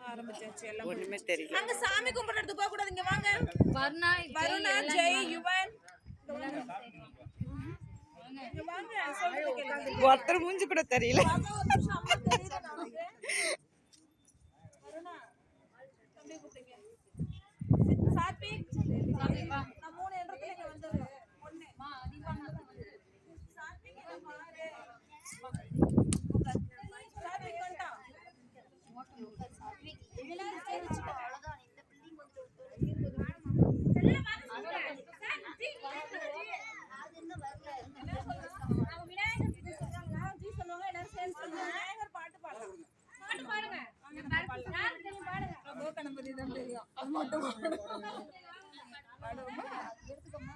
ஆரம்பிச்சாச்சு எல்லாம். ஒண்ணுமே தெரியல. அங்க சாமி கும்பிடுறது போக கூடாது. இங்க வாங்க. வருணா, ஜெய், யுவன். இங்க வாங்க. சொல்றது கேளுங்க. ஒருத்தர் மூஞ்சி கூட தெரியல. வருணா, தம்பி கூப்பிடுங்க. சாத்விக், வா. நான் 3 இடத்துல இங்க வந்துறேன். 1 மா அதிகமா சாத்விக் என்ன பாரு. சாத்விக் வந்துட்டா. சாத்விக் எல்லாரும் சேர்ந்துச்சு. அவ்வளவுதான். இந்த பில்டிங் வந்து எல்லாம் வாங்க. சாத்விக் அது என்ன வரல. அவங்க விநாயகர் கிட்ட சொல்றாங்க. ஜி சொல்லுவாங்க எல்லாரும் சேர்ந்து சொல்லுங்க. விநாயகர் பாட்டு பாடலாம். பாட்டு பாடுங்க. யார் தெரியும் பாடுங்க. அதோ கணபதி தான் தெரியும். அது மட்டும் பாடுவோமா? எடுத்துக்கோமா.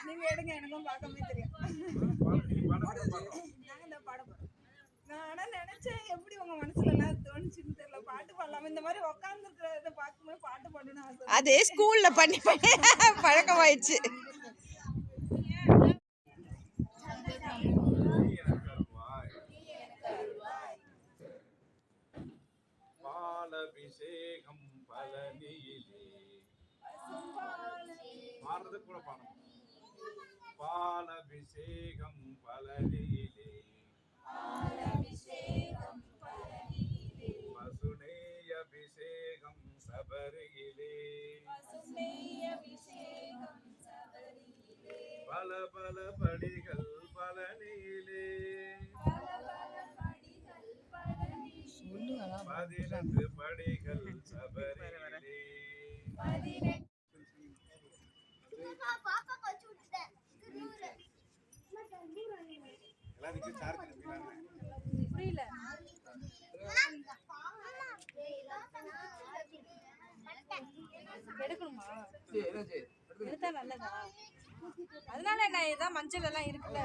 நீங்க எடுங்க. எனக்கும் பார்க்கவே தெரியும். நாங்க இந்த பாட போறோம். நான் நினைச்சேன் எப்படி உங்க மனசுல எல்லாம் தோணுச்சுன்னு தெரியல. பாட்டு பாடலாம். இந்த மாதிரி உட்கார்ந்து இருக்கிறத பார்க்கும்போது பாட்டு பாடணும்னு ஆசை. அதே ஸ்கூல்ல பண்ணி பழக்கமாயிடுச்சு. பாலபிஷேகம் பழனியிலே பாடுறது கூட பாடணும். பாலபிஷேகம் பழனியிலே பசுனேய அபிஷேகம் சபரியிலே பல பல படிகள் பழனியிலே 11 படிகள் சபரியிலே. புரியல. எடுக்கணுமா? எடுத்தா நல்லதா? அதனால என்ன இதான் மஞ்சள் எல்லாம் இருக்குல்ல.